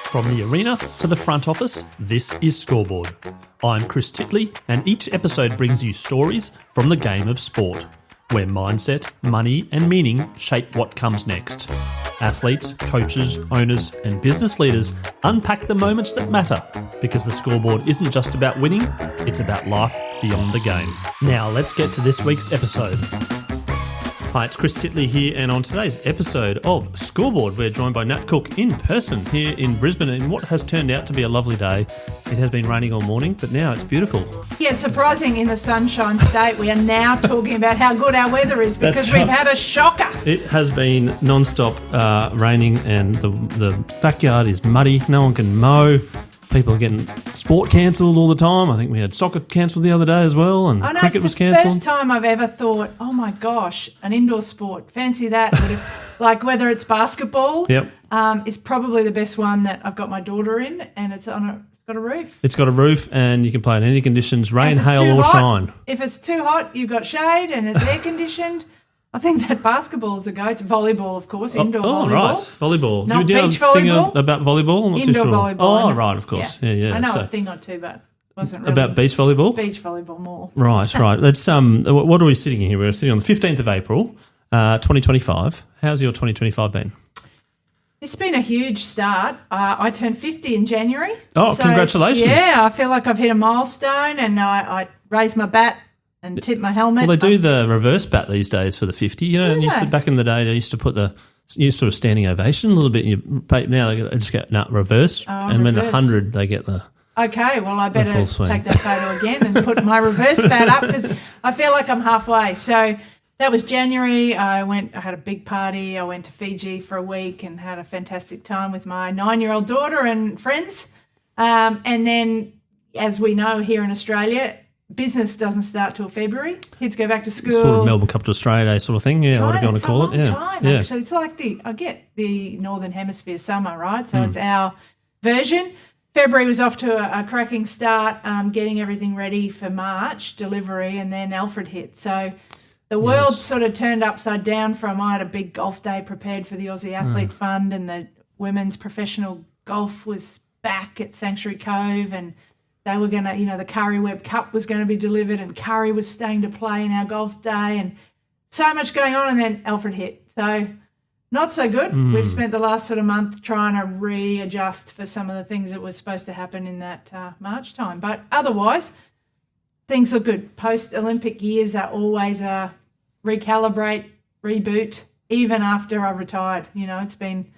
From the arena to the front office, this is Scoreboard. I'm Chris Titley, and each episode brings you stories from the game of sport, where mindset, money and meaning shape what comes next. Athletes, coaches, owners and business leaders unpack the moments that matter, because the Scoreboard isn't just about winning, it's about life beyond the game. Now let's get to this week's episode. Hi, it's Chris Titley here, and on today's episode of Scoreboard, we're joined by Nat Cook in person here in Brisbane in what has turned out to be a lovely day. It has been raining all morning, but now it's beautiful. Yeah, it's surprising in the Sunshine State. We are now talking about how good our weather is because we've had a shocker. It has been non-stop raining, and the backyard is muddy. No one can mow. People are getting sport cancelled all the time. I think we had soccer cancelled the other day as well, and cricket was cancelled. It's the first time I've ever thought, oh my gosh, an indoor sport, fancy that. Like whether it's basketball, is probably the best one that I've got my daughter in, and it's got a roof. It's got a roof, and you can play in any conditions, rain, hail or shine. If it's too hot, you've got shade and it's air conditioned. I think that basketball is a go to. Volleyball, of course, indoor volleyball. Oh, right, volleyball. Not Do you beach have a thing volleyball. about volleyball? I'm not Indoor too sure. volleyball. Oh, right, of course. Yeah. I know a thing or two, but wasn't really. About beach volleyball? Beach volleyball more. Right. Let's. What are we sitting in here? We're sitting on the 15th of April, 2025. How's your 2025 been? It's been a huge start. I turned 50 in January. Oh, so, congratulations. Yeah, I feel like I've hit a milestone, and I raised my bat and tip my helmet. Well, they do the reverse bat these days for the 50. You know, back in the day, they used to put the sort of standing ovation a little bit. Now they just go, reverse. And when 100, they get the... Okay, well, I better take that photo again and put my reverse bat up because I feel like I'm halfway. So that was January. I had a big party. I went to Fiji for a week and had a fantastic time with my 9-year-old daughter and friends. And then, as we know here in Australia, business doesn't start till February. Kids go back to school. Sort of Melbourne Cup to Australia Day sort of thing, whatever you want to call it. It's a long time, actually. It's like I get the Northern Hemisphere summer, right? So it's our version. February was off to a cracking start, getting everything ready for March delivery, and then Alfred hit. So the world sort of turned upside down I had a big golf day prepared for the Aussie Athlete Fund, and the women's professional golf was back at Sanctuary Cove, and they were going to, the Curry Webb Cup was going to be delivered, and Curry was staying to play in our golf day, and so much going on, and then Alfred hit. So not so good. We've spent the last sort of month trying to readjust for some of the things that were supposed to happen in that March time. But otherwise, things look good. Post-Olympic years are always a recalibrate, reboot, even after I've retired. It's been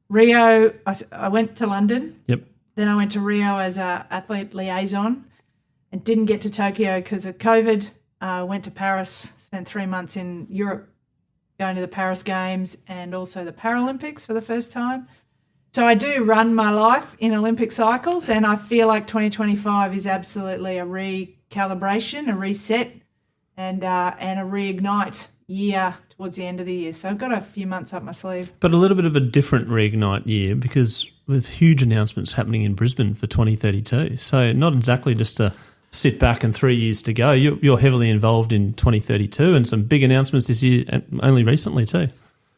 Rio. I went to London. Yep. Then I went to Rio as an athlete liaison and didn't get to Tokyo because of COVID. Went to Paris, spent 3 months in Europe going to the Paris Games and also the Paralympics for the first time. So I do run my life in Olympic cycles, and I feel like 2025 is absolutely a recalibration, a reset, and a reignite year towards the end of the year. So I've got a few months up my sleeve. But a little bit of a different reignite year because with huge announcements happening in Brisbane for 2032. So not exactly just to sit back and 3 years to go. You're heavily involved in 2032 and some big announcements this year and only recently too.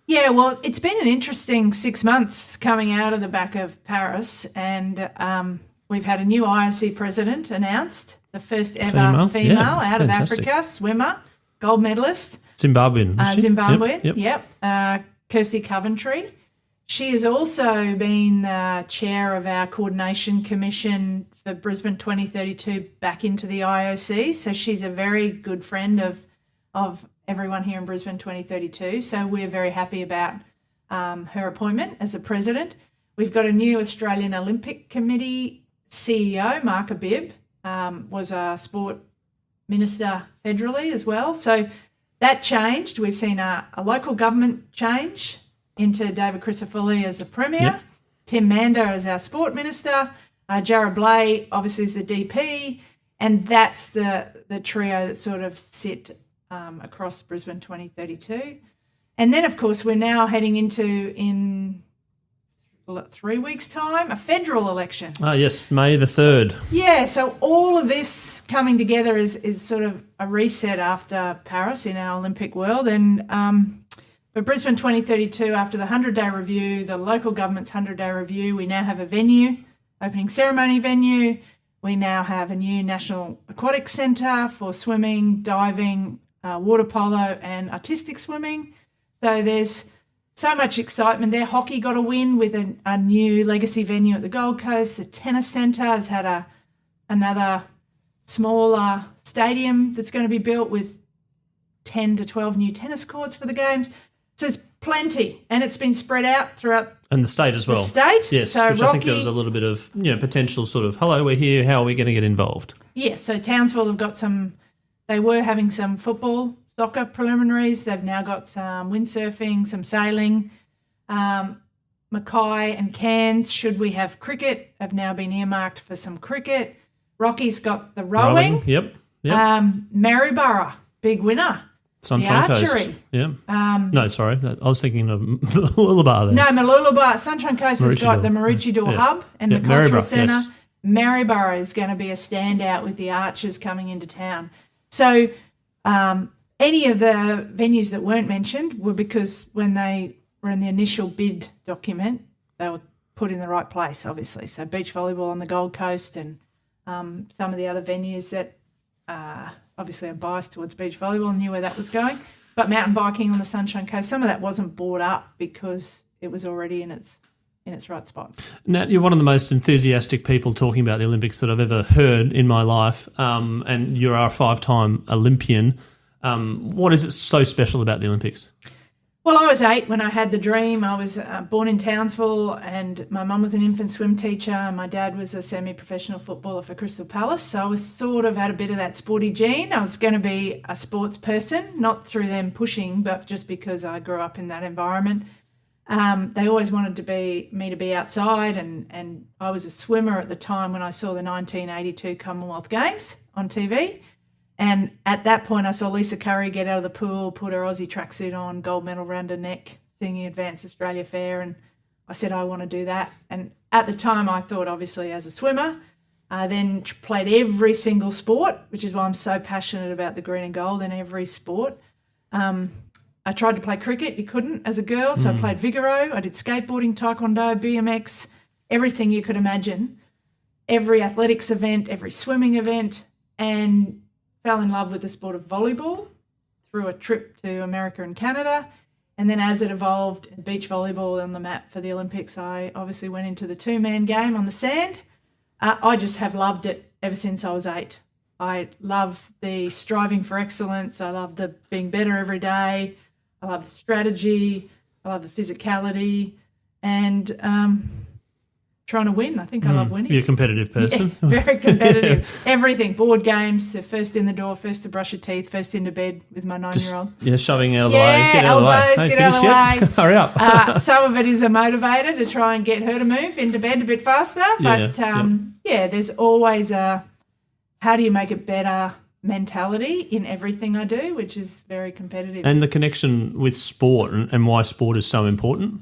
Yeah, well, it's been an interesting 6 months coming out of the back of Paris, and we've had a new IOC president announced, the first ever female out of Africa, swimmer, gold medalist. Zimbabwean. Zimbabwean, yep. Kirsty Coventry. She has also been chair of our coordination commission for Brisbane 2032 back into the IOC. So she's a very good friend of everyone here in Brisbane 2032. So we're very happy about her appointment as a president. We've got a new Australian Olympic Committee CEO, Mark Abib, was a sport minister federally as well. So that changed. We've seen a local government change into David Crisafulli as the Premier, yep. Tim Mander as our Sport Minister, Jared Blay obviously is the DP, and that's the trio that sort of sit across Brisbane 2032. And then, of course, we're now heading into, in 3 weeks' time, a federal election. Ah, yes, May the 3rd. Yeah, so all of this coming together is sort of a reset after Paris in our Olympic world, and But Brisbane 2032, after the 100-day review, the local government's 100-day review, we now have a venue, opening ceremony venue. We now have a new National Aquatic Centre for swimming, diving, water polo and artistic swimming. So there's so much excitement there. Hockey got a win with a new legacy venue at the Gold Coast. The tennis centre has had another smaller stadium that's going to be built with 10 to 12 new tennis courts for the games. So there's plenty, and it's been spread out throughout and the state as well. The state, yes. So which I think there was a little bit of potential sort of hello, we're here. How are we going to get involved? Yeah. So Townsville have got some. They were having some football, soccer preliminaries. They've now got some windsurfing, some sailing. Mackay and Cairns, should we have cricket, have now been earmarked for some cricket. Rocky's got the rowing. Yep. Maryborough, big winner. Sunshine the Coast. archery. Yeah. No, sorry. I was thinking of Mooloolaba there. No, Mooloolaba. Sunshine Coast has got the Maroochydore Hub and the Cultural Centre. Yes. Maryborough is going to be a standout with the archers coming into town. So any of the venues that weren't mentioned were because when they were in the initial bid document, they were put in the right place, obviously. So beach volleyball on the Gold Coast and some of the other venues that obviously I'm biased towards beach volleyball and knew where that was going. But mountain biking on the Sunshine Coast, some of that wasn't brought up because it was already in its right spot. Nat, you're one of the most enthusiastic people talking about the Olympics that I've ever heard in my life, and you're a 5-time Olympian. What is it so special about the Olympics? Well, I was 8 when I had the dream. I was born in Townsville, and my mum was an infant swim teacher, and my dad was a semi-professional footballer for Crystal Palace. So I was sort of had a bit of that sporty gene. I was going to be a sports person, not through them pushing, but just because I grew up in that environment. They always wanted me to be outside, and I was a swimmer at the time when I saw the 1982 Commonwealth Games on TV. And at that point, I saw Lisa Curry get out of the pool, put her Aussie tracksuit on, gold medal round her neck, singing Advanced Australia Fair, and I said, I want to do that. And at the time, I thought, obviously, as a swimmer. I then played every single sport, which is why I'm so passionate about the green and gold in every sport. I tried to play cricket. You couldn't as a girl, so I played Vigoro. I did skateboarding, taekwondo, BMX, everything you could imagine, every athletics event, every swimming event, and fell in love with the sport of volleyball through a trip to America and Canada. And then as it evolved, beach volleyball on the map for the Olympics, I obviously went into the 2-man game on the sand. I just have loved it ever since I was 8. I love the striving for excellence. I love the being better every day. I love the strategy. I love the physicality and trying to win. I think I love winning. You're a competitive person. Yeah, very competitive. Everything. Board games, first in the door, first to brush your teeth, first into bed with my 9-year-old. Yeah, shoving out of the way. Get out of the way. Elbows, get out of the way. Hurry up. Some of it is a motivator to try and get her to move into bed a bit faster. But, there's always a how do you make it better mentality in everything I do, which is very competitive. And the connection with sport and why sport is so important?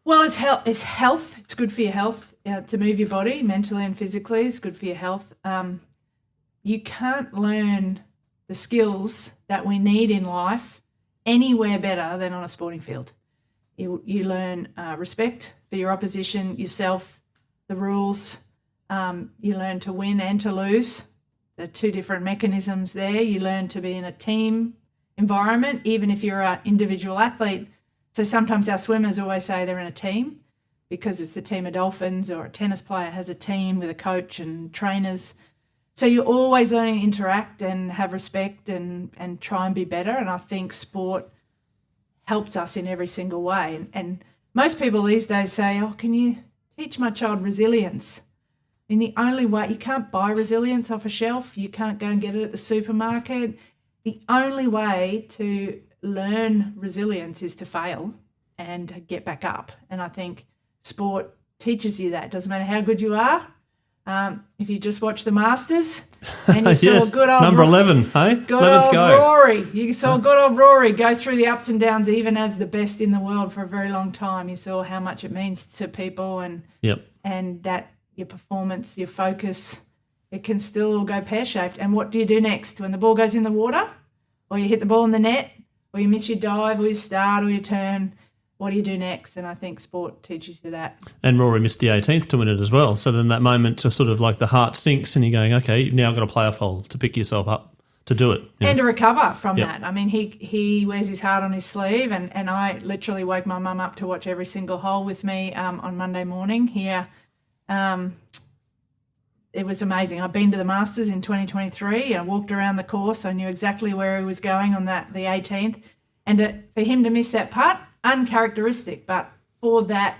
Well, it's health. It's good for your health to move your body mentally and physically. It's good for your health. You can't learn the skills that we need in life anywhere better than on a sporting field. You learn respect for your opposition, yourself, the rules. You learn to win and to lose. There are 2 different mechanisms there. You learn to be in a team environment, even if you're an individual athlete. So sometimes our swimmers always say they're in a team because it's the team of dolphins, or a tennis player has a team with a coach and trainers. So you're always learning to interact and have respect and try and be better. And I think sport helps us in every single way. And most people these days say, oh, can you teach my child resilience? I mean, the only way, you can't buy resilience off a shelf. You can't go and get it at the supermarket. The only way to learn resilience is to fail and get back up. And I think sport teaches you that. It doesn't matter how good you are. If you just watch the Masters and you saw good old number 11, hey? Good old Rory. You saw good old Rory go through the ups and downs even as the best in the world for a very long time. You saw how much it means to people and that your performance, your focus, it can still go pear-shaped. And what do you do next? When the ball goes in the water or you hit the ball in the net or you miss your dive or your start or your turn. What do you do next? And I think sport teaches you that. And Rory missed the 18th to win it as well. So then that moment to sort of like the heart sinks and you're going, okay, you've now got a playoff hole to pick yourself up to do it. Yeah. And to recover from that. I mean, he wears his heart on his sleeve, and I literally woke my mum up to watch every single hole with me on Monday morning here. It was amazing. I've been to the Masters in 2023. I walked around the course. I knew exactly where he was going on the 18th. And for him to miss that putt, uncharacteristic, but for that,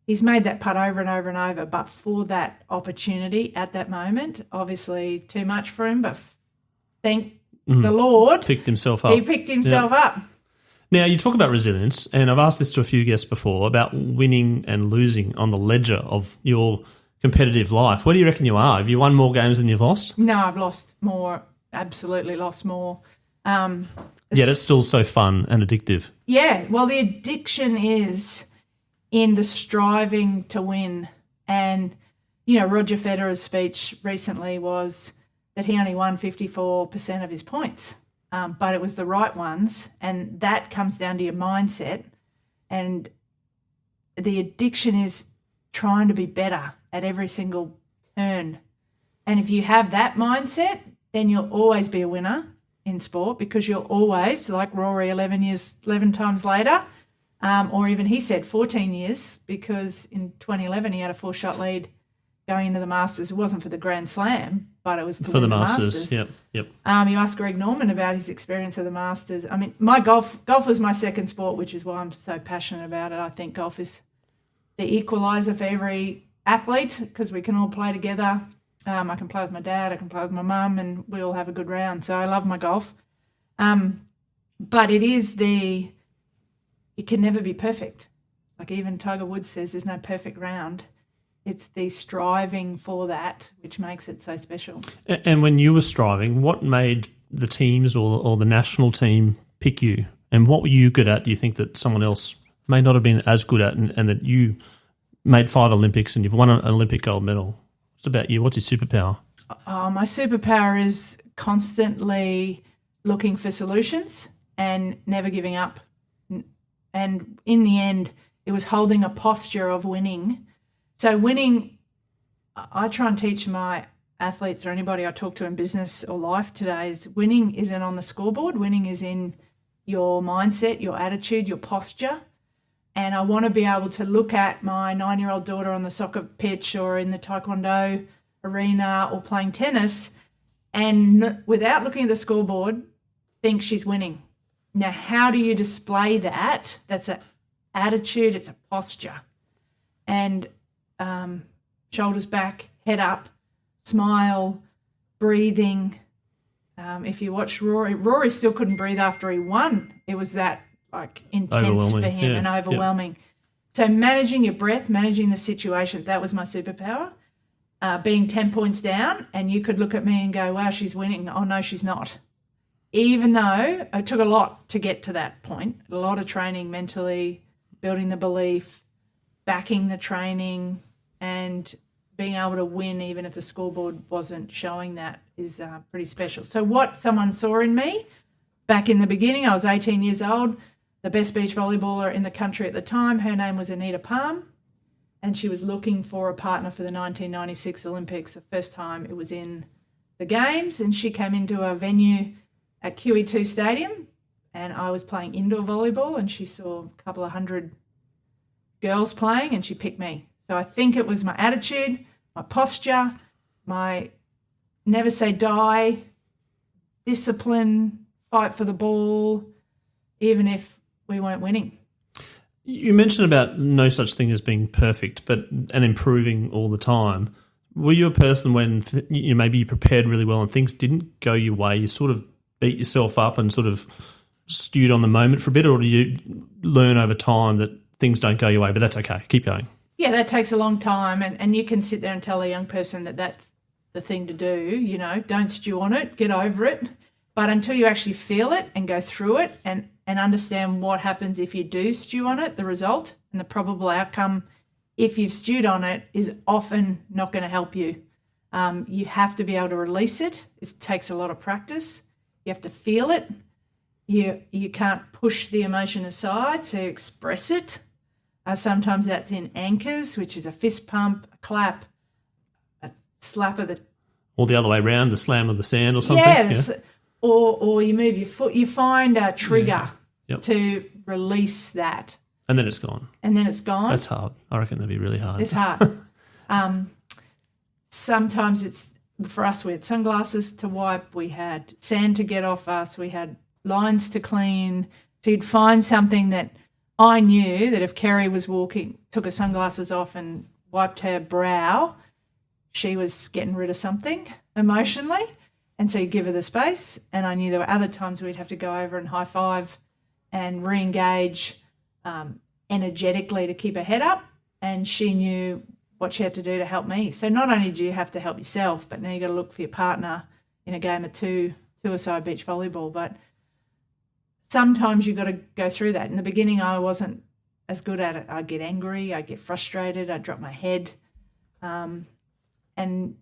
he's made that putt over and over and over, but for that opportunity at that moment, obviously too much for him, but thank the Lord. Picked himself up. He picked himself up. Now, you talk about resilience, and I've asked this to a few guests before, about winning and losing on the ledger of your competitive life. Where do you reckon you are? Have you won more games than you've lost? No, I've lost more, absolutely lost more. Yet it's still so fun and addictive. Yeah, well, the addiction is in the striving to win. And, you know, Roger Federer's speech recently was that he only won 54% of his points, but it was the right ones. And that comes down to your mindset. And the addiction is trying to be better at every single turn. And if you have that mindset, then you'll always be a winner in sport, because you're always, like Rory 11 times later, or even he said 14 years, because in 2011 he had a 4-shot lead going into the Masters. It wasn't for the Grand Slam, but it was to for win the the Masters. Masters. Yep. You asked Greg Norman about his experience of the Masters. I mean, my golf was my second sport, which is why I'm so passionate about it. I think golf is the equaliser for every athlete, because we can all play together. I can play with my dad, I can play with my mum, and we all have a good round. So I love my golf. But it is it can never be perfect. Like even Tiger Woods says, there's no perfect round. It's the striving for that which makes it so special. And when you were striving, what made the teams or the national team pick you? And what were you good at, do you think, that someone else may not have been as good at, and that you made 5 Olympics and you've won an Olympic gold medal? What's about you? What's your superpower? My superpower is constantly looking for solutions and never giving up. And in the end, it was holding a posture of winning. So winning, I try and teach my athletes or anybody I talk to in business or life today, is winning isn't on the scoreboard. Winning is in your mindset, your attitude, your posture. And I want to be able to look at my 9-year-old daughter on the soccer pitch or in the taekwondo arena or playing tennis, and without looking at the scoreboard, think she's winning. Now, how do you display that? That's an attitude, it's a posture. And shoulders back, head up, smile, breathing. If you watch Rory still couldn't breathe after he won. It was that intense for him and overwhelming. So managing your breath, managing the situation, that was my superpower. Being 10 points down, and you could look at me and go, wow, she's winning. Oh, no, she's not. Even though it took a lot to get to that point, a lot of training mentally, building the belief, backing the training, and being able to win even if the scoreboard wasn't showing that is pretty special. So what someone saw in me back in the beginning, I was 18 years old, the best beach volleyballer in the country at the time. Her name was Anita Palm, and she was looking for a partner for the 1996 Olympics, the first time it was in the Games, and she came into a venue at QE2 Stadium, and I was playing indoor volleyball, and she saw a couple of hundred girls playing, and she picked me. So I think it was my attitude, my posture, my never say die, discipline, fight for the ball, even if we weren't winning. You mentioned about no such thing as being perfect, and improving all the time. Were you a person when maybe you prepared really well and things didn't go your way, you sort of beat yourself up and sort of stewed on the moment for a bit, or do you learn over time that things don't go your way, but that's okay, keep going? Yeah, that takes a long time, and you can sit there and tell a young person that that's the thing to do, don't stew on it, get over it. But until you actually feel it and go through it and understand what happens if you do stew on it, the result and the probable outcome, if you've stewed on it, is often not going to help you. You have to be able to release it. It takes a lot of practice. You have to feel it. You can't push the emotion aside, so express it. Sometimes that's in anchors, which is a fist pump, a clap, a slap of the... Or the other way around, the slam of the sand or something. Yes, yeah. Or you move your foot. You find a trigger to release that. And then it's gone. That's hard. I reckon that'd be really hard. It's hard. Sometimes it's, for us, we had sunglasses to wipe, we had sand to get off us, we had lines to clean. So you'd find something that I knew that if Kerry was walking, took her sunglasses off and wiped her brow, she was getting rid of something emotionally. And so you give her the space. And I knew there were other times we'd have to go over and high five and re-engage energetically to keep her head up. And she knew what she had to do to help me. So not only do you have to help yourself, but now you got to look for your partner in a game of two-a-side beach volleyball. But sometimes you've got to go through that. In the beginning, I wasn't as good at it. I'd get angry, I'd get frustrated, I'd drop my head. And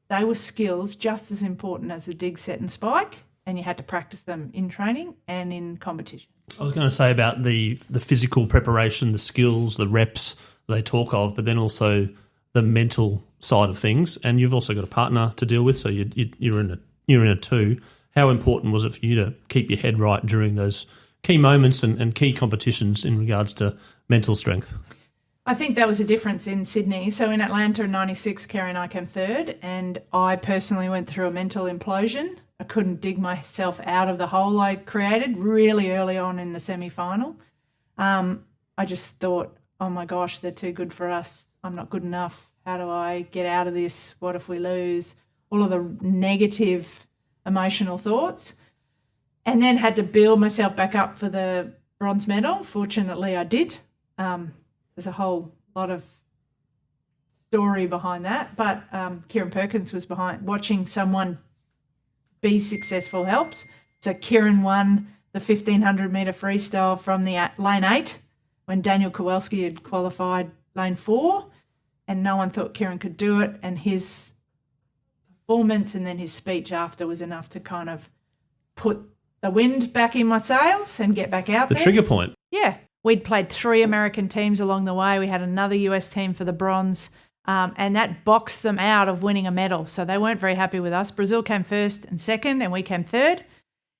they were skills just as important as the dig, set and spike, and you had to practice them in training and in competition. I was going to say about the physical preparation, the skills, the reps they talk of, but then also the mental side of things. And you've also got a partner to deal with, so you're in a two. How important was it for you to keep your head right during those key moments and key competitions in regards to mental strength? I think that was a difference in Sydney. So in Atlanta in 96, Kerry and I came third, and I personally went through a mental implosion. I couldn't dig myself out of the hole I created really early on in the semi-final. I just thought, oh my gosh, they're too good for us. I'm not good enough. How do I get out of this? What if we lose? All of the negative emotional thoughts. And then had to build myself back up for the bronze medal. Fortunately, I did. There's a whole lot of story behind that. But Kieran Perkins was behind. Watching someone be successful helps. So Kieran won the 1,500 metre freestyle from the lane 8 when Daniel Kowalski had qualified lane 4, and no one thought Kieran could do it. And his performance and then his speech after was enough to kind of put the wind back in my sails and get back out there. The trigger point. Yeah. We'd played 3 American teams along the way. We had another US team for the bronze, and that boxed them out of winning a medal. So they weren't very happy with us. Brazil came first and second, and we came third.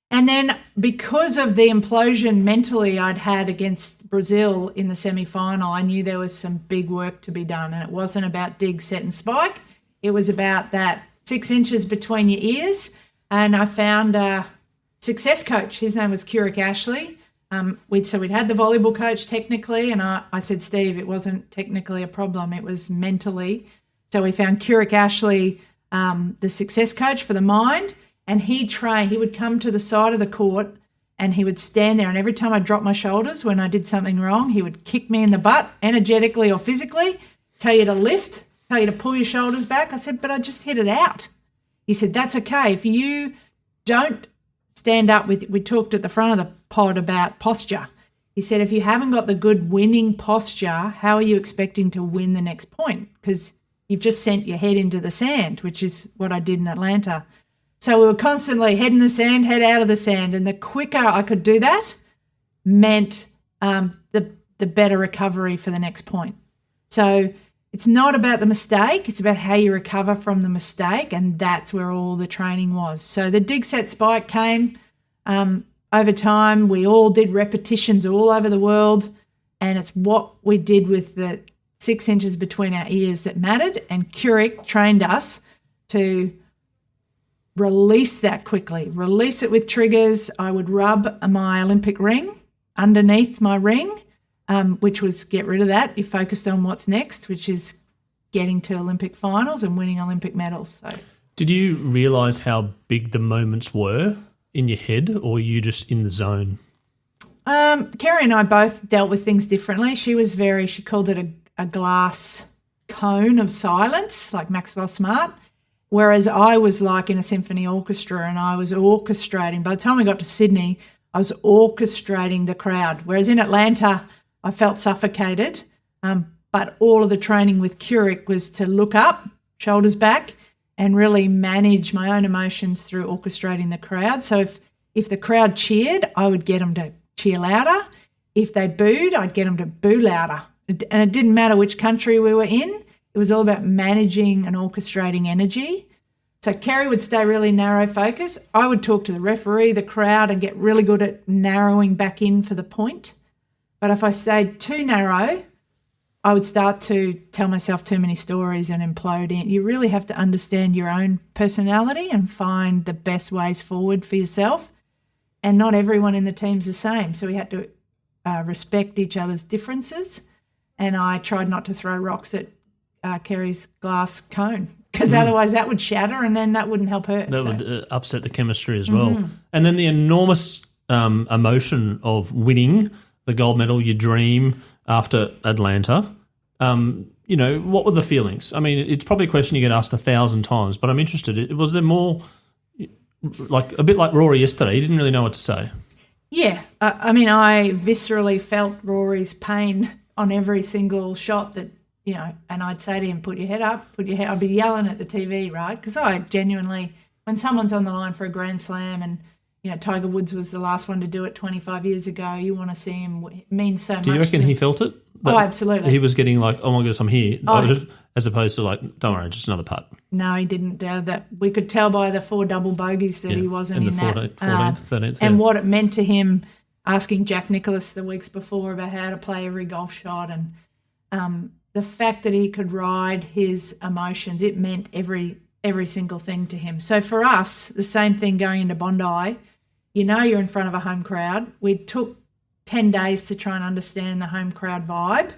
And then because of the implosion mentally I'd had against Brazil in the semi-final, I knew there was some big work to be done. And it wasn't about dig, set and spike. It was about that 6 inches between your ears. And I found a success coach. His name was Keurig Ashley. We'd had the volleyball coach technically, and I said, Steve, it wasn't technically a problem. It was mentally. So we found Keurig Ashley, the success coach for the mind. And he would come to the side of the court and he would stand there. And every time I dropped my shoulders when I did something wrong, he would kick me in the butt, energetically or physically, tell you to lift, tell you to pull your shoulders back. I said, but I just hit it out. He said, that's okay. If you don't stand up we talked at the front of the pod about posture. He said, if you haven't got the good winning posture, how are you expecting to win the next point? Because you've just sent your head into the sand, which is what I did in Atlanta. So we were constantly head in the sand, head out of the sand. And the quicker I could do that meant the better recovery for the next point. So it's not about the mistake. It's about how you recover from the mistake. And that's where all the training was. So the dig, set, spike came over time. We all did repetitions all over the world. And it's what we did with the 6 inches between our ears that mattered. And Keurig trained us to release that quickly, release it with triggers. I would rub my Olympic ring underneath my ring, which was get rid of that. You focused on what's next, which is getting to Olympic finals and winning Olympic medals. So, did you realise how big the moments were in your head, or were you just in the zone? Kerry and I both dealt with things differently. She called it a glass cone of silence, like Maxwell Smart. Whereas I was like in a symphony orchestra and I was orchestrating. By the time we got to Sydney, I was orchestrating the crowd. Whereas in Atlanta, I felt suffocated. But all of the training with Keurig was to look up, shoulders back, and really manage my own emotions through orchestrating the crowd. So If the crowd cheered, I would get them to cheer louder. If they booed, I'd get them to boo louder. And it didn't matter which country we were in. It was all about managing and orchestrating energy. So Kerry would stay really narrow focus. I would talk to the referee, the crowd, and get really good at narrowing back in for the point. But if I stayed too narrow, I would start to tell myself too many stories and implode in. You really have to understand your own personality and find the best ways forward for yourself. And not everyone in the team's the same. So we had to respect each other's differences. And I tried not to throw rocks at Kerry's glass cone, because otherwise that would shatter and then that wouldn't help her. That would upset the chemistry as well. And then the enormous emotion of winning the gold medal, your dream after Atlanta. What were the feelings? I mean, it's probably a question you get asked 1,000 times, but I'm interested. Was there more, like a bit like Rory yesterday? He didn't really know what to say. Yeah. I viscerally felt Rory's pain on every single shot that, and I'd say to him, put your head up, I'd be yelling at the TV, right? Because I genuinely, when someone's on the line for a Grand Slam and, Tiger Woods was the last one to do it 25 years ago, you want to see him. It means so much. Do you reckon he felt it? Oh, absolutely. He was getting like, oh my goodness, I'm here, as opposed to like, don't worry, just another putt. No, he didn't. That we could tell by the 4 double bogies that he wasn't in that. 14th, 13th. And what it meant to him, asking Jack Nicklaus the weeks before about how to play every golf shot, and the fact that he could ride his emotions, it meant every single thing to him. So for us, the same thing going into Bondi, you're in front of a home crowd. We took 10 days to try and understand the home crowd vibe,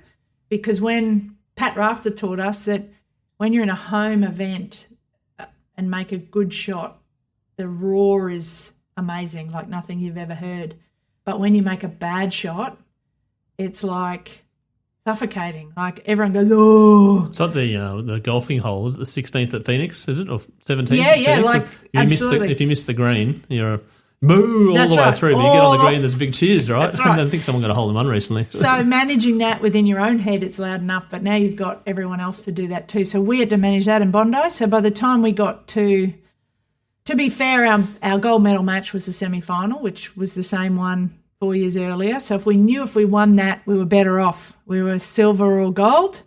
because when Pat Rafter taught us that when you're in a home event and make a good shot, the roar is amazing, like nothing you've ever heard. But when you make a bad shot, it's like suffocating. Like everyone goes, oh. It's like the golfing hole. Is it the 16th at Phoenix, is it? Or 17th? Yeah, Phoenix? like absolutely. If you miss the green, you're a boo all the way through. But you get on the green, there's big cheers, right? That's right. And I think someone got a hole in one recently. So managing that within your own head, it's loud enough, but now you've got everyone else to do that too. So we had to manage that in Bondi. So by the time we got to be fair, our gold medal match was the semi-final, which was the same one 4 years earlier. So if we knew if we won that, we were better off. We were silver or gold.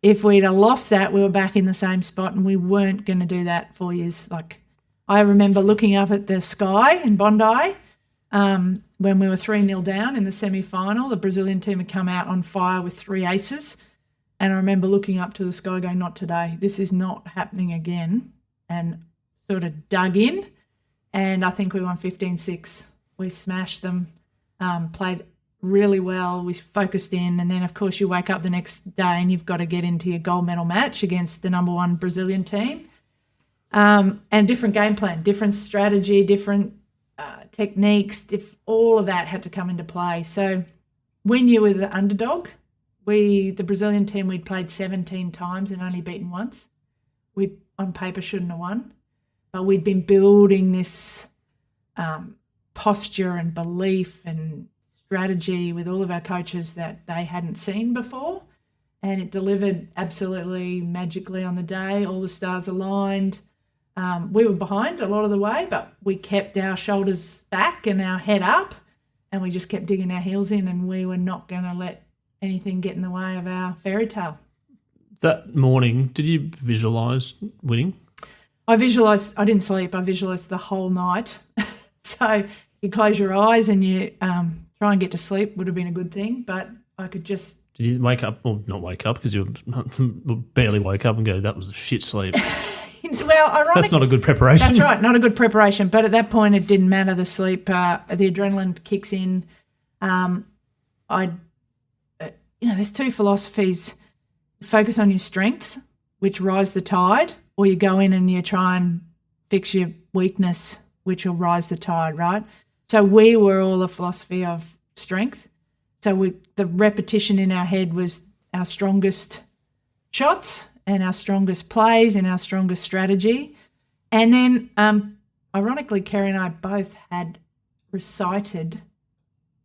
If we'd have lost that, we were back in the same spot, and we weren't going to do that 4 years. Like I remember looking up at the sky in Bondi when we were 3-0 down in the semi-final. The Brazilian team had come out on fire with 3 aces, and I remember looking up to the sky going, not today. This is not happening again, and sort of dug in, and I think we won 15-6. We smashed them. Played really well. We focused in, and then, of course, you wake up the next day and you've got to get into your gold medal match against the number 1 Brazilian team. And different game plan, different strategy, different techniques, all of that had to come into play. So when you were the underdog, the Brazilian team, we'd played 17 times and only beaten once. We, on paper, shouldn't have won, but we'd been building this posture and belief and strategy with all of our coaches that they hadn't seen before, and it delivered absolutely magically on the day. All the stars aligned. We were behind a lot of the way, but we kept our shoulders back and our head up, and we just kept digging our heels in, and we were not going to let anything get in the way of our fairy tale. That morning, did you visualise winning? I didn't sleep. I visualised the whole night. So you close your eyes and you try and get to sleep would have been a good thing, but I could just... Did you wake up, or not wake up, because you barely woke up and go, that was a shit sleep? Well, ironically... That's not a good preparation. That's right, not a good preparation. But at that point, it didn't matter, the sleep. The adrenaline kicks in. There's 2 philosophies. Focus on your strengths, which rise the tide, or you go in and you try and fix your weakness, which will rise the tide, right? So we were all a philosophy of strength. So the repetition in our head was our strongest shots and our strongest plays and our strongest strategy. And then, ironically, Kerry and I both had recited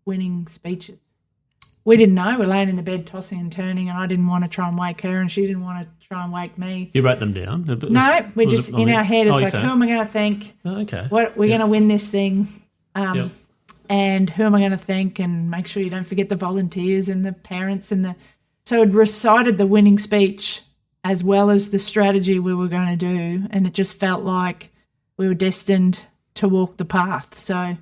winning speeches. We didn't know. We're laying in the bed tossing and turning, and I didn't want to try and wake her and she didn't want to try and wake me. You wrote them down? No, we're just in our head. It's like, who am I going to thank? Okay. We're going to win this thing. And who am I going to thank? And make sure you don't forget the volunteers and the parents so I'd recited the winning speech as well as the strategy we were going to do, and it just felt like we were destined to walk the path. So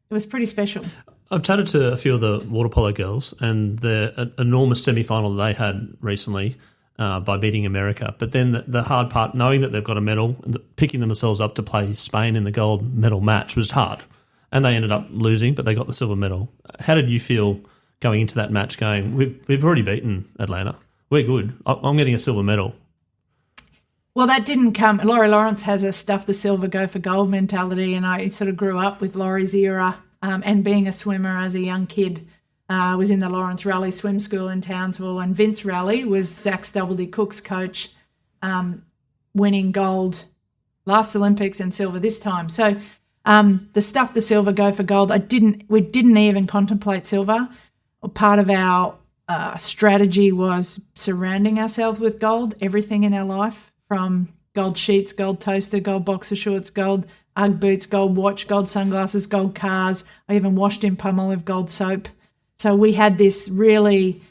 it was pretty special. I've chatted to a few of the water polo girls, and the enormous semi-final they had recently by beating America. But then the hard part, knowing that they've got a medal, picking themselves up to play Spain in the gold medal match was hard. And they ended up losing, but they got the silver medal. How did you feel going into that match going, we've already beaten Atlanta. We're good. I'm getting a silver medal. Well, that didn't come. Laurie Lawrence has a stuff the silver, go for gold mentality, and I sort of grew up with Laurie's era and being a swimmer as a young kid. I was in the Lawrence Raleigh Swim School in Townsville, and Vince Raleigh was Zach Cook's coach, winning gold last Olympics and silver this time. So the stuff the silver, go for gold, we didn't even contemplate silver. Part of our strategy was surrounding ourselves with gold, everything in our life, from gold sheets, gold toaster, gold boxer shorts, gold Ugg boots, gold watch, gold sunglasses, gold cars. I even washed in Palmolive gold soap. So we had this really...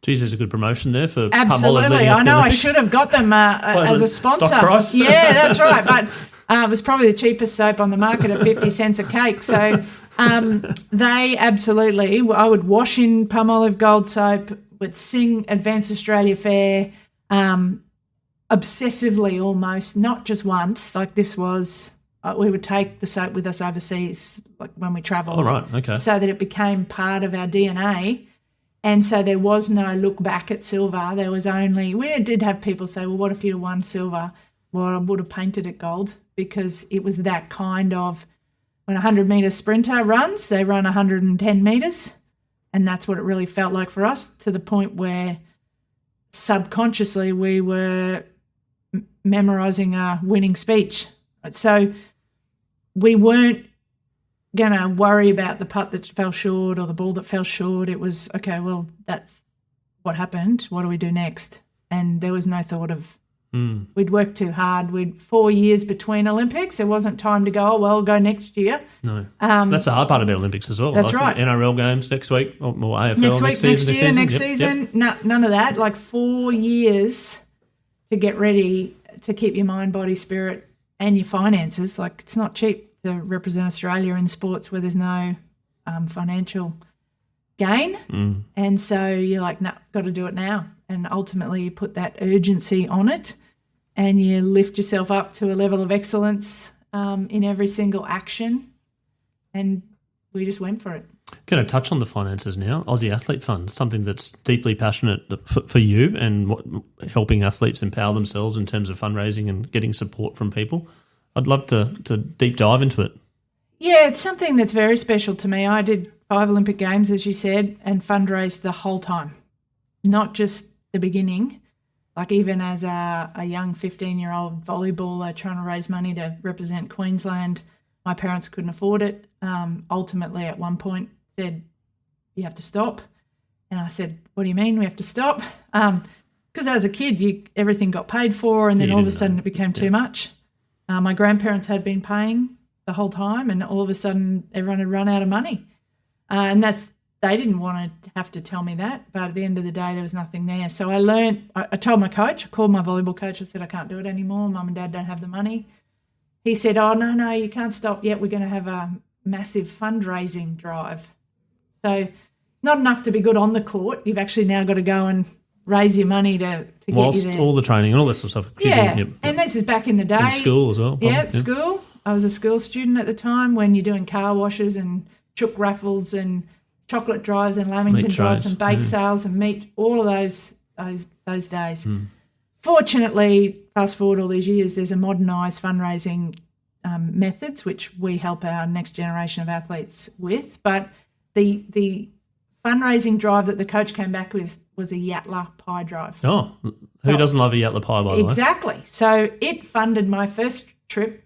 Geez, there's a good promotion there for Absolutely. Palmolive. I know I should have got them as a sponsor. Stock price. Yeah, that's right. But it was probably the cheapest soap on the market at 50 cents a cake. So they absolutely... I would wash in Palmolive gold soap, would sing Advanced Australia Fair, obsessively almost, not just once. Like this was... we would take the soap with us overseas, like when we travelled. Oh, right, okay. So that it became part of our DNA. And so there was no look back at silver. There was only, we did have people say, well, what if you won silver? Well, I would have painted it gold, because it was that kind of, when a 100-metre sprinter runs, they run 110 metres. And that's what it really felt like for us, to the point where subconsciously we were memorising a winning speech. So we weren't going to worry about the putt that fell short or the ball that fell short. It was, okay, well, that's what happened. What do we do next? And there was no thought of, we'd worked too hard. We'd 4 years between Olympics. There wasn't time to go, oh, well, go next year. No. That's the hard part about Olympics as well. That's like right. NRL games next week, or AFL next season. Yep. None of that. Like 4 years to get ready, to keep your mind, body, spirit, and your finances. Like, it's not cheap to represent Australia in sports where there's no financial gain. And so you're like, no, got to do it now. And ultimately you put that urgency on it, and you lift yourself up to a level of excellence in every single action. And we just went for it. Going to touch on the finances now. Aussie Athlete Fund, something that's deeply passionate for you, and helping athletes empower themselves in terms of fundraising and getting support from people. I'd love to deep dive into it. Yeah, it's something that's very special to me. I did 5 Olympic Games, as you said, and fundraised the whole time, not just the beginning. Like even as a young 15-year-old volleyballer trying to raise money to represent Queensland, my parents couldn't afford it. Ultimately, at one point, said, you have to stop. And I said, what do you mean we have to stop? Because as a kid, everything got paid for, and then all of a sudden it became too much. My grandparents had been paying the whole time, and all of a sudden everyone had run out of money. And they didn't want to have to tell me that, but at the end of the day, there was nothing there. So I learned, I told my coach, I called my volleyball coach, I said, I can't do it anymore. Mum and Dad don't have the money. He said, oh, no, you can't stop yet. We're going to have a massive fundraising drive. So it's not enough to be good on the court. You've actually now got to go and raise your money to get you there. All the training and all this sort of stuff. Yeah, and this is back in the day. In school as well. Yeah, school. I was a school student at the time, when you're doing car washes and chook raffles and chocolate drives and Lamington drives and bake sales and meat, all of those days. Fortunately, fast forward all these years, there's a modernised fundraising methods, which we help our next generation of athletes with. But the fundraising drive that the coach came back with was a Yatala pie drive. Oh, who doesn't love a Yatala pie, by the way? Exactly. So it funded my first trip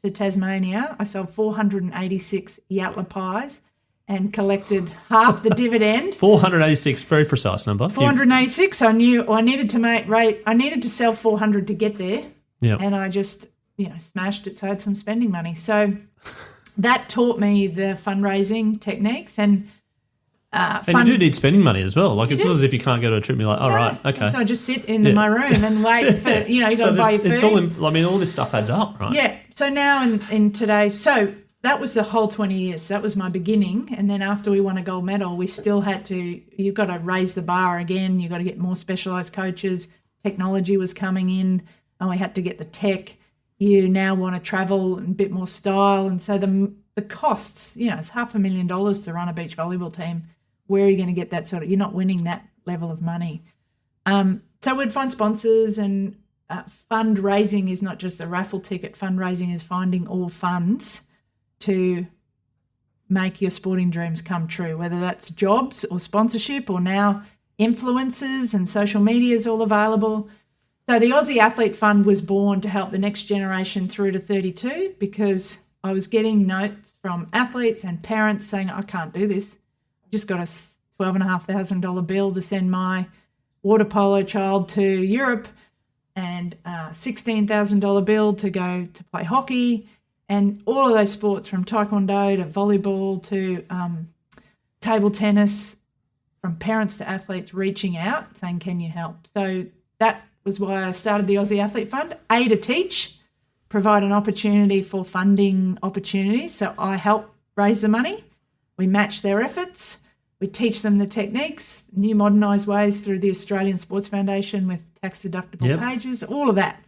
to Tasmania. I sold 486 Yatala pies and collected half the dividend. 486, very precise number. 486. I knew I needed to I needed to sell 400 to get there. Yeah. And I just, smashed it, so I had some spending money. So that taught me the fundraising techniques and you do need spending money as well. Like, it's not as if you can't go to a trip and you're like, oh, right, okay. So I just sit in my room and wait for, you got to buy your food. It's all, all this stuff adds up, right? Yeah. So now in today's, so that was the whole 20 years. So that was my beginning. And then after we won a gold medal, we still had to, you've got to raise the bar again. You've got to get more specialised coaches. Technology was coming in and we had to get the tech. You now want to travel and a bit more style. And so the costs, it's $500,000 to run a beach volleyball team. Where are you going to get that sort of, you're not winning that level of money. So we'd find sponsors, and fundraising is not just a raffle ticket. Fundraising is finding all funds to make your sporting dreams come true, whether that's jobs or sponsorship or now influencers and social media is all available. So the Aussie Athlete Fund was born to help the next generation through to 32 because I was getting notes from athletes and parents saying, I can't do this. Just got a $12,500 bill to send my water polo child to Europe and a $16,000 bill to go to play hockey, and all of those sports from taekwondo to volleyball to table tennis, from parents to athletes reaching out saying, can you help? So that was why I started the Aussie Athlete Fund, to teach, provide an opportunity for funding opportunities. So I help raise the money. We match their efforts. We teach them the techniques, new modernised ways through the Australian Sports Foundation with tax-deductible pages, all of that.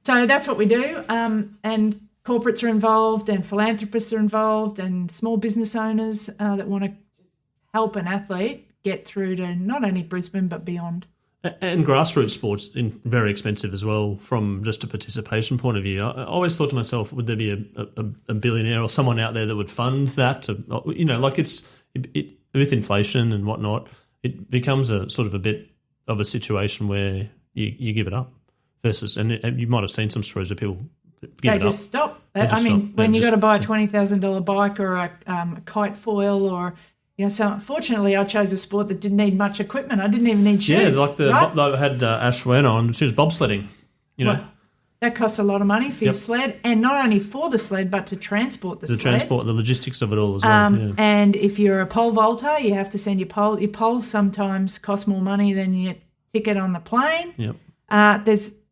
So that's what we do. And corporates are involved and philanthropists are involved and small business owners that want to help an athlete get through to not only Brisbane but beyond. And grassroots sports very expensive as well from just a participation point of view. I always thought to myself, would there be a billionaire or someone out there that would fund that? With inflation and whatnot, it becomes a sort of a bit of a situation where you give it up versus, and you might have seen some stories of people give it up. Stop. When you got to buy a $20,000 bike or a kite foil or... so unfortunately I chose a sport that didn't need much equipment. I didn't even need shoes. Yeah, like I had Ash Werner on, she was bobsledding, Well, that costs a lot of money for your sled, and not only for the sled, but to transport the sled. Transport, the logistics of it all as well. And if you're a pole vaulter, you have to send your pole. Your poles sometimes cost more money than your ticket on the plane. Yep.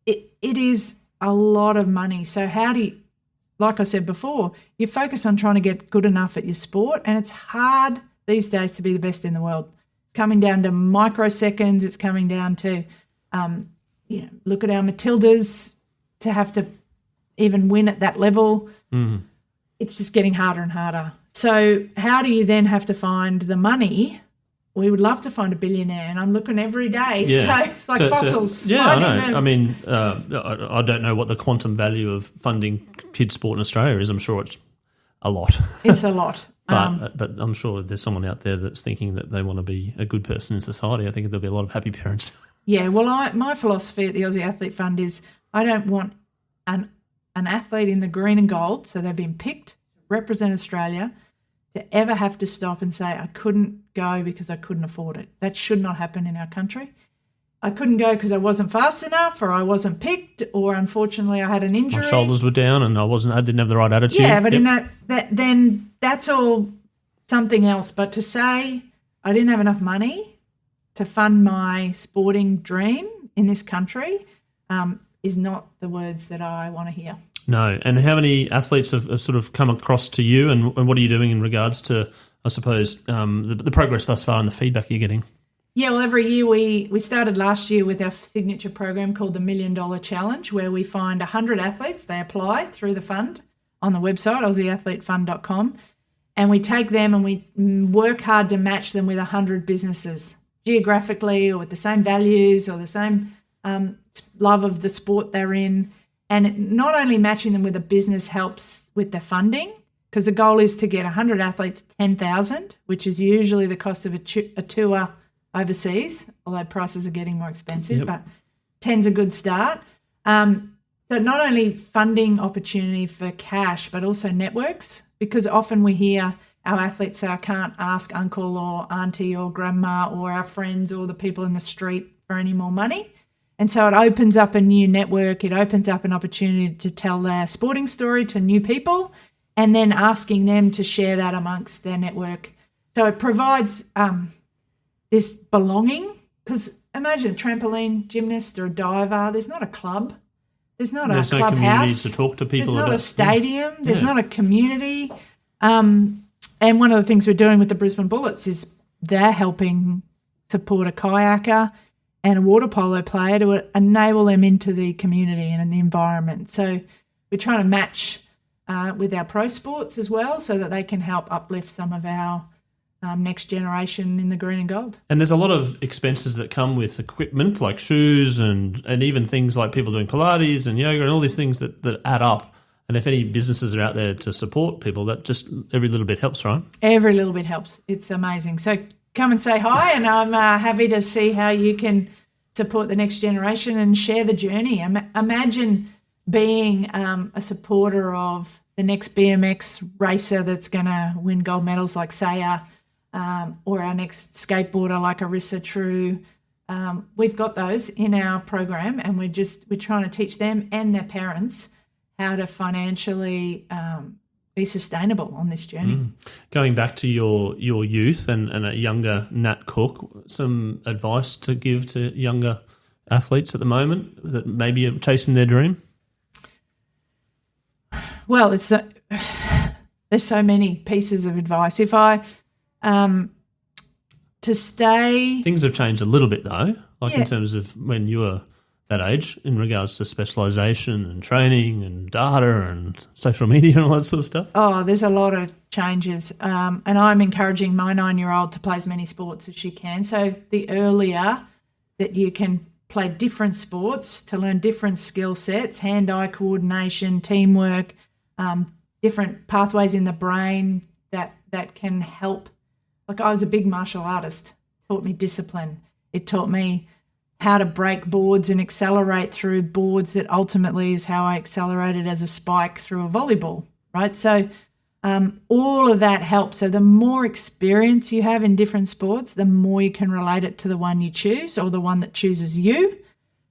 It is a lot of money. So how do you, like I said before, you focus on trying to get good enough at your sport, and it's hard these days to be the best in the world. It's coming down to microseconds. It's coming down to, look at our Matildas, to have to even win at that level. Mm. It's just getting harder and harder. So how do you then have to find the money? We would love to find a billionaire, and I'm looking every day. Yeah. So it's like fossils. I know. I don't know what the quantum value of funding kids' sport in Australia is. I'm sure it's a lot. It's a lot. But I'm sure there's someone out there that's thinking that they want to be a good person in society. I think there'll be a lot of happy parents. Yeah, well, my philosophy at the Aussie Athlete Fund is I don't want an athlete in the green and gold, so they've been picked to represent Australia, to ever have to stop and say, I couldn't go because I couldn't afford it. That should not happen in our country. I couldn't go because I wasn't fast enough, or I wasn't picked, or unfortunately I had an injury. My shoulders were down and I didn't have the right attitude. Yeah, but in that then that's all something else. But to say I didn't have enough money to fund my sporting dream in this country is not the words that I want to hear. No. And how many athletes have sort of come across to you, and what are you doing in regards to, I suppose, the progress thus far and the feedback you're getting? Yeah, well, every year we started last year with our signature program called the $1 Million Challenge, where we find 100 athletes. They apply through the fund on the website, aussieathletefund.com, and we take them and we work hard to match them with 100 businesses geographically or with the same values or the same love of the sport they're in. And not only matching them with a business helps with the funding, because the goal is to get 100 athletes, $10,000, which is usually the cost of a tour overseas, although prices are getting more expensive, but 10's a good start. So not only funding opportunity for cash, but also networks, because often we hear our athletes say, I can't ask uncle or auntie or grandma or our friends or the people in the street for any more money. And so it opens up a new network. It opens up an opportunity to tell their sporting story to new people. and then asking them to share that amongst their network. So it provides this belonging, because imagine a trampoline gymnast or a diver, there's not a club. There's not a clubhouse. Community to talk to people about. There's not a stadium. Yeah. There's not a community. And one of the things we're doing with the Brisbane Bullets is they're helping support a kayaker and a water polo player to enable them into the community and in the environment. So we're trying to match with our pro sports as well, so that they can help uplift some of our next generation in the green and gold. And there's a lot of expenses that come with equipment, like shoes and even things like people doing Pilates and yoga and all these things that add up. And if any businesses are out there to support people, that just every little bit helps, right? Every little bit helps. It's amazing. So come and say hi, and I'm happy to see how you can support the next generation and share the journey. Imagine being a supporter of the next BMX racer that's going to win gold medals like Saya, or our next skateboarder like Arissa True. We've got those in our program, and we're trying to teach them and their parents how to financially be sustainable on this journey. Going back to your youth and a younger Nat Cook, some advice to give to younger athletes at the moment that maybe are chasing their dream? Well, there's so many pieces of advice. If I to stay, things have changed a little bit though, in terms of when you were that age, in regards to specialisation and training and data and social media and all that sort of stuff. Oh, there's a lot of changes, and I'm encouraging my 9-year-old to play as many sports as she can. So the earlier that you can play different sports to learn different skill sets, hand-eye coordination, teamwork, different pathways in the brain that can help. Like, I was a big martial artist. It taught me discipline. It taught me how to break boards and accelerate through boards. That ultimately is how I accelerated as a spike through a volleyball, right? So all of that helps. So the more experience you have in different sports, the more you can relate it to the one you choose or the one that chooses you.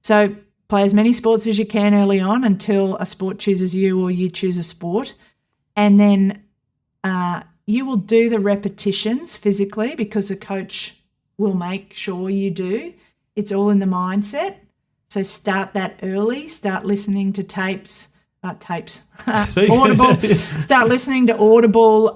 So play as many sports as you can early on until a sport chooses you or you choose a sport. And then you will do the repetitions physically, because the coach will make sure you do. It's all in the mindset. So start that early. Start listening to Audible. Start listening to Audible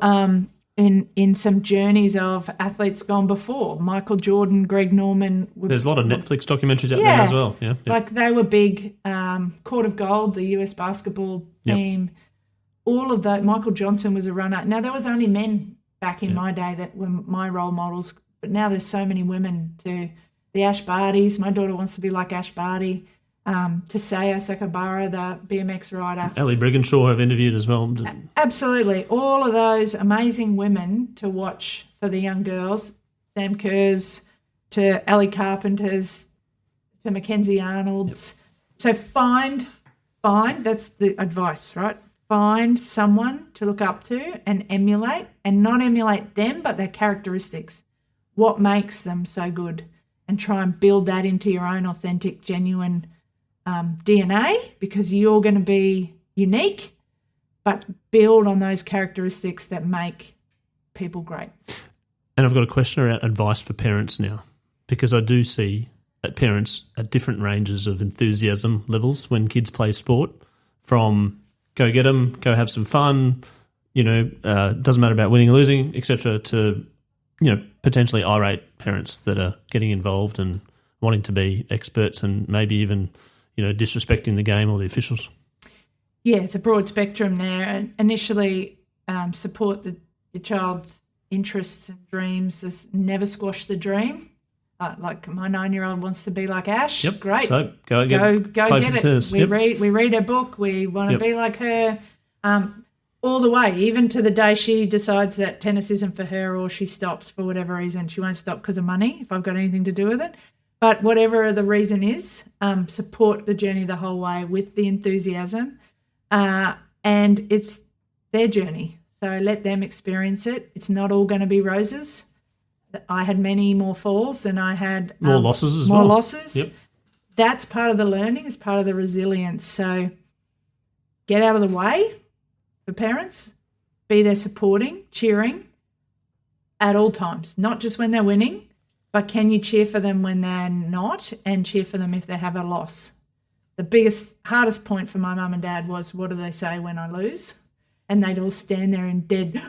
in some journeys of athletes gone before. Michael Jordan, Greg Norman. There's a lot of Netflix documentaries out there as well. Yeah. Like they were big. Court of Gold, the US basketball team. All of that. Michael Johnson was a runner. Now, there was only men back in my day that were my role models, but now there's so many women too. The Ash Bardys, my daughter wants to be like Ash Barty. Tasaya Sakabara, the BMX rider. Ellie Brigginshaw I've interviewed as well. Absolutely. All of those amazing women to watch for the young girls, Sam Kerrs to Ellie Carpenter's to Mackenzie Arnold's. So find, that's the advice, right? Find someone to look up to and emulate, and not emulate them, but their characteristics. What makes them so good? And try and build that into your own authentic, genuine DNA, because you're going to be unique, but build on those characteristics that make people great. And I've got a question around advice for parents now, because I do see that parents at different ranges of enthusiasm levels when kids play sport, from go get them, go have some fun, doesn't matter about winning or losing, etc., to potentially irate parents that are getting involved and wanting to be experts and maybe even, disrespecting the game or the officials. Yeah, it's a broad spectrum there. And initially, support your child's interests and dreams. Never squash the dream. Like my 9-year-old wants to be like Ash. Yep. Great. So go get it. Tennis. We read her book. We want to be like her. All the way, even to the day she decides that tennis isn't for her, or she stops for whatever reason. She won't stop because of money, if I've got anything to do with it. But whatever the reason is, support the journey the whole way with the enthusiasm. And it's their journey. So let them experience it. It's not all going to be roses. I had many more falls than I had more losses as well. More losses. Yep. That's part of the learning. It's part of the resilience. So get out of the way for parents, be there supporting, cheering at all times, not just when they're winning, but can you cheer for them when they're not and cheer for them if they have a loss? The hardest point for my mum and dad was, what do they say when I lose? And they'd all stand there in dead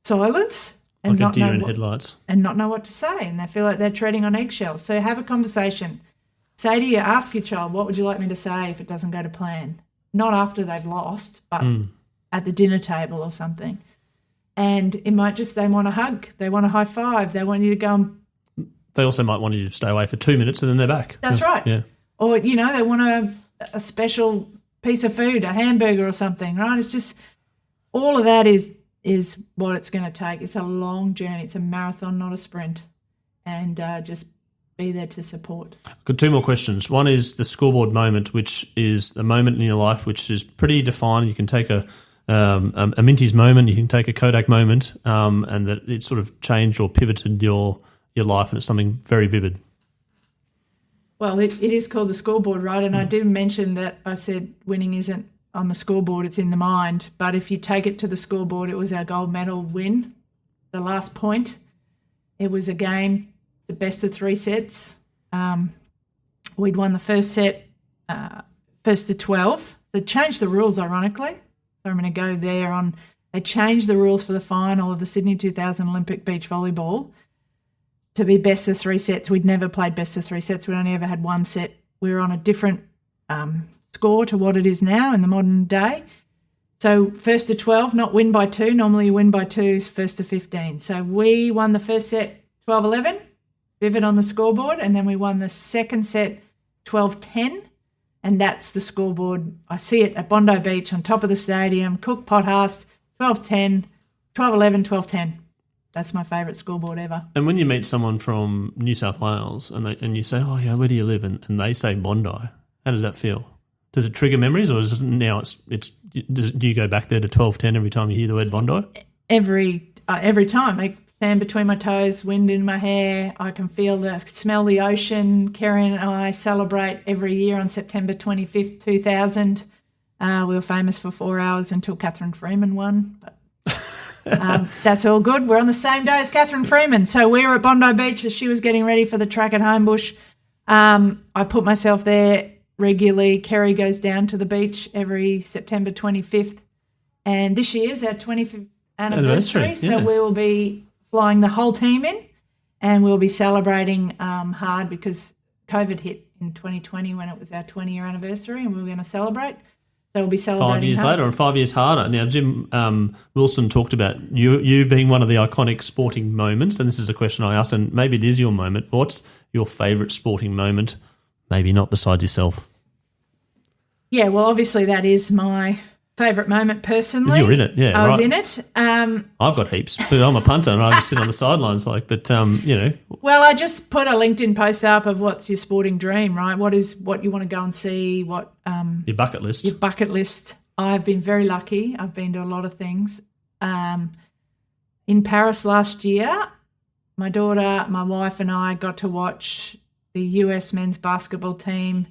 silence and like a deer in headlights. And not know what to say, and they feel like they're treading on eggshells. So have a conversation. Ask your child, what would you like me to say if it doesn't go to plan? Not after they've lost, but at the dinner table or something. And it might just, they want a hug, they want a high five, they want you to go and... They also might want you to stay away for 2 minutes and then they're back. That's right. Yeah. Or, they want a special piece of food, a hamburger or something, right? It's just, all of that is what it's going to take. It's a long journey. It's a marathon, not a sprint. And just be there to support. I've got 2 more questions. One is the scoreboard moment, which is a moment in your life which is pretty defined. You can take a Minty's moment, you can take a Kodak moment, and that it sort of changed or pivoted your life, and it's something very vivid. Well, it is called the scoreboard, right? And I did mention that I said winning isn't on the scoreboard, it's in the mind. But if you take it to the scoreboard, it was our gold medal win, the last point. It was a game, the best of 3 sets. We'd won the first set, first to 12. They changed the rules, ironically. So I'm going to go there on. They changed the rules for the final of the Sydney 2000 Olympic beach volleyball to be best of 3 sets. We'd never played best of 3 sets. We'd only ever had 1 set. We were on a different score to what it is now in the modern day. So first to 12, not win by 2. Normally you win by 2, first to 15. So we won the first set 12-11, vivid on the scoreboard, and then we won the second set 12-10, and that's the scoreboard. I see it at Bondi Beach on top of the stadium, Cook Pothast, 12-10, 12-11, 12-10. That's my favourite scoreboard ever. And when you meet someone from New South Wales and you say, oh, yeah, where do you live? And they say Bondi, how does that feel? Does it trigger memories, or is it now do you go back there to 12-10 every time you hear the word Bondi? Every time. I stand between my toes, wind in my hair. I can smell the ocean. Kerry and I celebrate every year on September 25th, 2000. We were famous for 4 hours until Catherine Freeman won, but that's all good. We're on the same day as Catherine Freeman. So we were at Bondi Beach as she was getting ready for the track at Homebush. I put myself there regularly. Kerry goes down to the beach every September 25th. And this year is our 25th anniversary. So we will be flying the whole team in, and we'll be celebrating hard because COVID hit in 2020 when it was our 20-year anniversary, and we were going to celebrate. So we'll be celebrating 5 years later and 5 years harder. Now, Jim Wilson talked about you being one of the iconic sporting moments, and this is a question I asked, and maybe it is your moment. What's your favourite sporting moment? Maybe not besides yourself. Yeah, well, obviously that is my favourite moment personally. You were in it, yeah. I was in it. I've got heaps, but I'm a punter and I just sit on the sidelines Well, I just put a LinkedIn post up of what's your sporting dream, right? What you want to go and see, what your bucket list. Your bucket list. I've been very lucky. I've been to a lot of things. In Paris last year, my daughter, my wife and I got to watch the US men's basketball team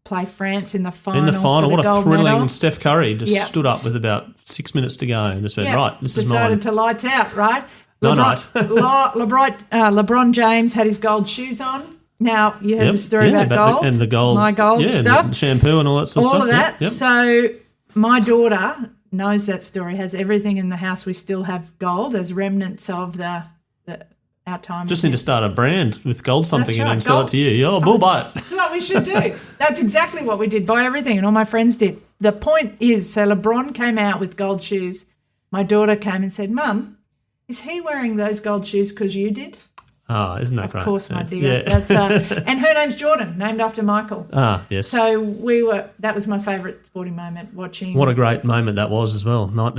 play France in the final. What a thrilling medal. Steph Curry just stood up with about 6 minutes to go and just went, right, this is mine. Decided to lights out, right? Night. LeBron James had his gold shoes on. Now, you heard the story about gold. And the gold. My gold stuff. The shampoo and all that sort of stuff. All of that. Yep. So my daughter knows that story, has everything in the house. We still have gold as remnants of our time. Just need to start a brand with gold something and then sell it to you. Oh, we'll buy it. That's what we should do. That's exactly what we did. Buy everything, and all my friends did. The point is, so LeBron came out with gold shoes. My daughter came and said, Mum, is he wearing those gold shoes because you did? Ah, isn't that great? Of course, my dear. Yeah. That's and her name's Jordan, named after Michael. Ah, yes. So that was my favourite sporting moment, watching. What a great moment that was as well. Not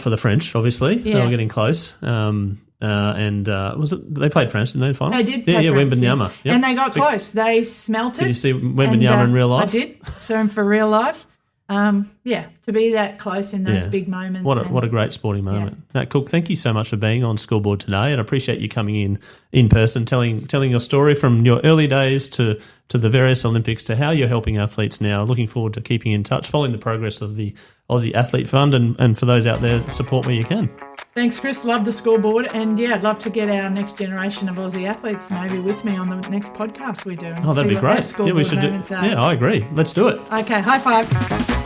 for the French, obviously. Yeah. They were getting close. Was it? They played France, didn't they? In the final? They did. Play France, Wembanyama. Yep. And they got close. They smelt it. Did you see Wembanyama in real life? I did. Saw him for real life. to be that close in those big moments. What a great sporting moment. Nat Cook, thank you so much for being on Scoreboard today, and I appreciate you coming in person, telling your story from your early days to the various Olympics to how you're helping athletes now. Looking forward to keeping in touch, following the progress of the Aussie Athlete Fund, and for those out there, support where you can. Thanks, Chris. Love the Scoreboard, and I'd love to get our next generation of Aussie athletes maybe with me on the next podcast we do. That'd be great. We should do. Yeah, I agree. Let's do it. Okay, high five.